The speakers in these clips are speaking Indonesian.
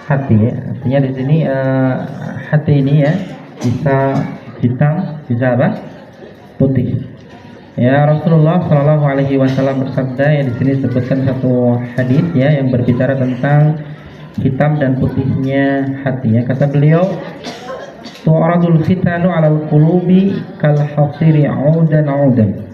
hati ya. Artinya di sini hati ini ya bisa hitam, bisa apa? Putih. Ya, Rasulullah Shallallahu Alaihi Wasallam bersabda, ya di sini disebutkan satu hadis ya yang berbicara tentang hitam dan putihnya hati ya. Kata beliau, tu'radul fitanu 'alal qulubi kal hasiri 'audan 'audan.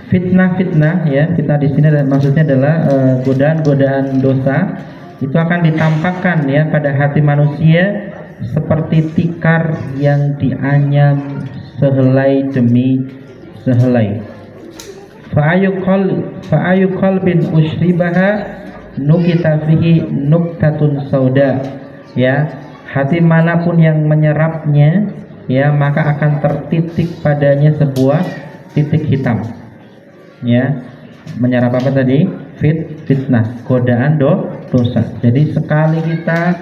Fitnah-fitnah ya, fitnah di sini maksudnya adalah godaan-godaan dosa itu akan ditampakkan ya pada hati manusia seperti tikar yang dianyam sehelai demi sehelai. Fa'ayu qalbin ushribaha nukita fihi nuktatun sauda. Ya, hati manapun yang menyerapnya ya maka akan tertitik padanya sebuah titik hitam. Ya, menyerap apa tadi? Fitnah, godaan dosa. Jadi sekali kita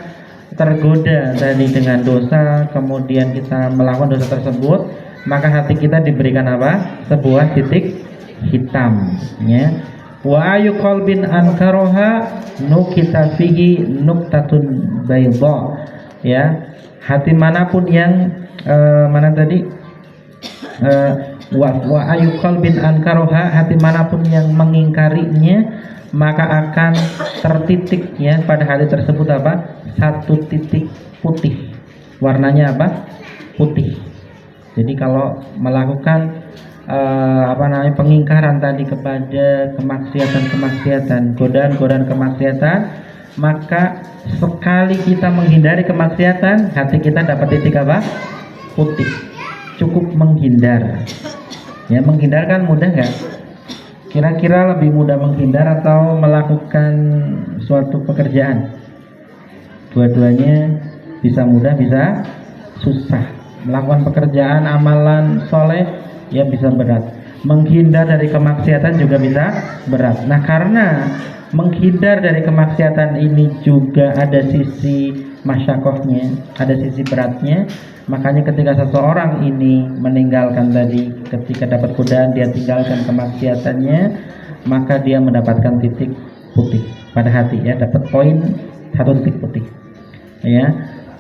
tergoda tadi dengan dosa, kemudian kita melakukan dosa tersebut, maka hati kita diberikan apa? Sebuah titik hitam ya. Wa ayu qalbin ankaroha nukita fihi nuktatun bayda. Ya, hati manapun yang mana tadi? Wa ayu qalbin ankaroha, hati manapun yang mengingkarinya maka akan tertitik ya pada hati tersebut apa? Satu titik putih. Warnanya apa? Putih. Jadi kalau melakukan pengingkaran tadi kepada kemaksiatan, godaan-godaan kemaksiatan, maka sekali kita menghindari kemaksiatan, hati kita dapat titik apa? Putih. Cukup menghindar. Ya, menghindar kan mudah nggak? Kira-kira lebih mudah menghindar atau melakukan suatu pekerjaan? Dua-duanya bisa mudah, bisa susah. Melakukan pekerjaan, amalan soleh, ya bisa berat. Menghindar dari kemaksiatan juga bisa berat. Nah, karena menghindar dari kemaksiatan ini juga ada sisi masyakohnya, ada sisi beratnya. Makanya ketika seseorang ini meninggalkan tadi, ketika dapat godaan dia tinggalkan kemaksiatannya, maka dia mendapatkan titik putih pada hati ya, dapat poin satu titik putih ya.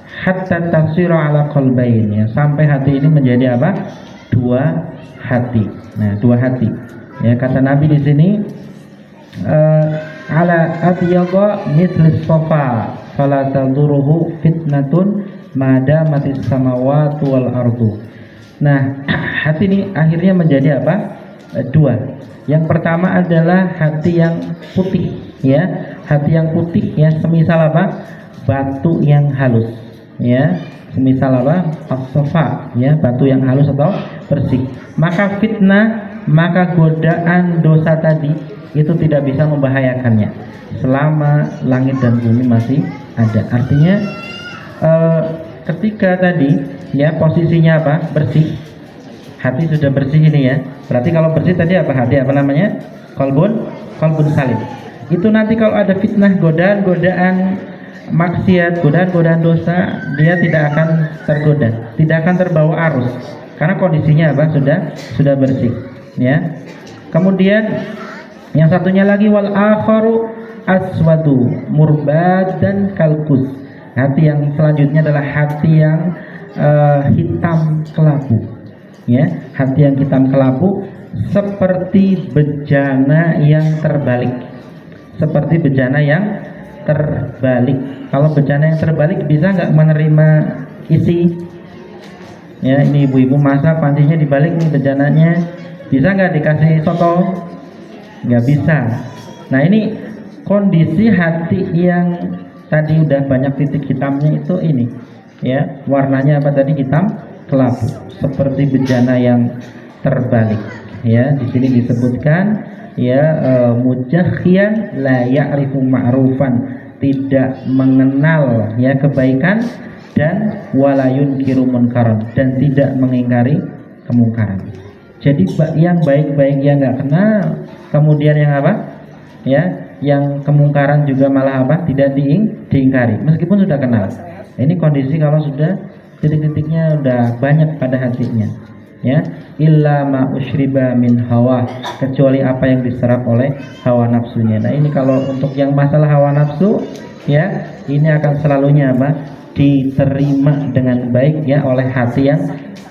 Hatta tasira ala qalbain ya, sampai hati ini menjadi apa? Dua hati. Nah, dua hati. Ya, kata Nabi di sini ala abyadha mithlis safa fala taduruhu fitnatun madamatis samawati wal ardu. Nah, hati ini akhirnya menjadi apa? Dua. Yang pertama adalah hati yang putih ya. Hati yang putih ya, semisal apa? Batu yang halus ya. Semisal apa? As-safa ya, batu yang halus atau bersih. Maka fitnah, maka godaan dosa tadi itu tidak bisa membahayakannya selama langit dan bumi masih ada. Artinya ketika tadi ya posisinya apa? Bersih. Hati sudah bersih ini ya. Berarti kalau bersih tadi apa? Hati apa namanya? Qalbun salim. Itu nanti kalau ada fitnah, godaan-godaan maksiat, godaan-godaan dosa, dia tidak akan tergoda, tidak akan terbawa arus. Karena kondisinya apa? Sudah bersih, ya. Kemudian yang satunya lagi wal akharu aswadu murbad dan kalkus. Hati yang selanjutnya adalah hati yang hitam kelabu. Ya, hati yang hitam kelabu seperti bejana yang terbalik. Seperti bejana yang terbalik. Kalau bejana yang terbalik bisa nggak menerima isi? Ya, ini ibu-ibu masak pancinya dibalik nih bejananya, bisa nggak dikasih soto? Nggak bisa. Nah, ini kondisi hati yang tadi udah banyak titik hitamnya itu ini, ya, warnanya apa tadi? Hitam kelabu, seperti bejana yang terbalik. Ya, di sini disebutkan ya mujahhian la ya'rifu ma'rufan, tidak mengenal ya kebaikan, dan walayun kiru munkaran, dan tidak mengingkari kemungkaran. Jadi yang baik-baik yang nggak kenal, kemudian yang apa? Ya, yang kemungkaran juga malah apa? Tidak diingkari meskipun sudah kenal. Ini kondisi kalau sudah titik-titiknya udah banyak pada hatinya. ya, illa ma usyriba min hawa, kecuali apa yang diserap oleh hawa nafsunya. Nah ini kalau untuk yang masalah hawa nafsu, ya ini akan selalunya apa, diterima dengan baik ya oleh hati yang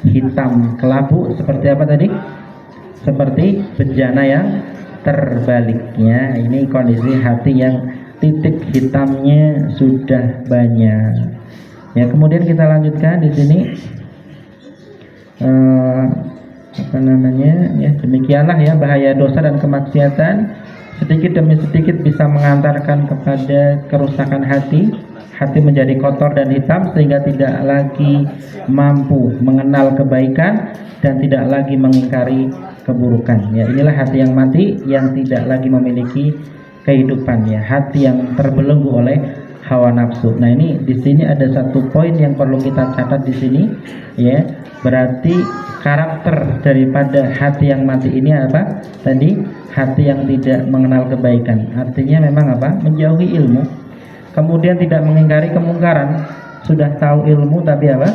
hitam kelabu. Seperti apa tadi? Seperti bejana yang terbaliknya. Ini kondisi hati yang titik hitamnya sudah banyak. Ya, kemudian kita lanjutkan di sini. Apa namanya? Ya, demikianlah ya bahaya dosa dan kemaksiatan, sedikit demi sedikit bisa mengantarkan kepada kerusakan hati. Hati menjadi kotor dan hitam sehingga tidak lagi mampu mengenal kebaikan dan tidak lagi mengingkari keburukan. Ya, inilah hati yang mati yang tidak lagi memiliki kehidupan, ya, hati yang terbelenggu oleh hawa nafsu. Nah, ini di sini ada satu poin yang perlu kita catat di sini, ya. Berarti karakter daripada hati yang mati ini apa? Tadi hati yang tidak mengenal kebaikan. Artinya memang apa? Menjauhi ilmu, kemudian tidak mengingkari kemungkaran. Sudah tahu ilmu tapi apa?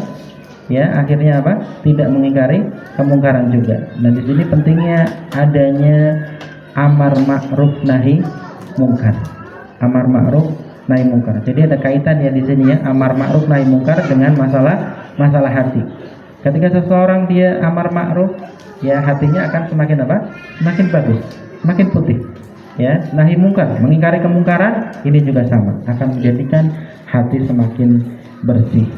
Ya, akhirnya apa? Tidak mengingkari kemungkaran juga. Nah, di sini pentingnya adanya amar ma'ruf nahi mungkar. Amar ma'ruf nahi mungkar. Jadi ada kaitan ya di sini ya, amar ma'ruf nahi mungkar dengan masalah hati. Ketika seseorang dia amar ma'ruf, ya hatinya akan semakin apa? Semakin bagus, semakin putih. Ya, nahi mungkar, mengingkari kemungkaran, ini juga sama, akan menjadikan hati semakin bersih.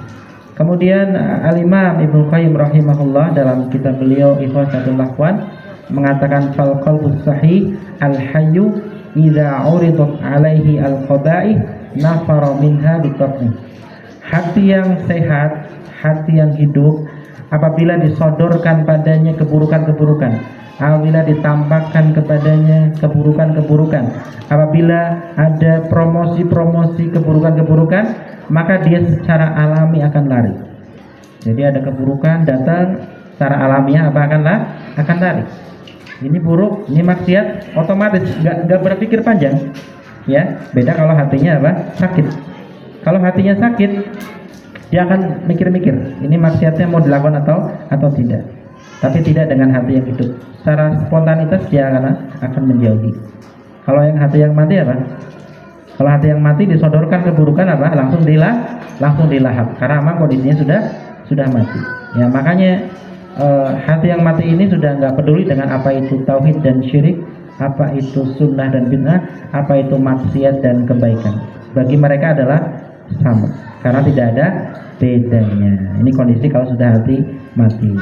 Kemudian Al-Imam Ibnu Qayyim rahimahullah dalam kitab beliau Ihsatul Lahwan mengatakan fal qalbus sahih al-hayyu idza uridat alaihi al-qada'ih nafara minha bitabni. Hati yang sehat, hati yang hidup, apabila disodorkan padanya keburukan-keburukan, apabila ditampakkan kepadanya keburukan-keburukan, apabila ada promosi-promosi keburukan-keburukan, maka dia secara alami akan lari. Jadi ada keburukan datang, secara alamiah apa akan lari. Ini buruk, ini maksiat, otomatis nggak berpikir panjang. Ya, beda kalau hatinya apa? Sakit. Kalau hatinya sakit, dia akan mikir-mikir, ini maksiatnya mau dilakukan atau tidak. Tapi tidak dengan hati yang hidup. Secara spontanitas dia akan menjauhi. Kalau yang hati yang mati apa? Kalau hati yang mati disodorkan keburukan apa? Langsung dilahap. Karena memang kondisinya sudah mati. Ya, makanya hati yang mati ini sudah nggak peduli dengan apa itu tauhid dan syirik, apa itu sunnah dan bid'ah, apa itu maksiat dan kebaikan. Bagi mereka adalah sama, karena tidak ada bedanya. Ini kondisi kalau sudah hati mati.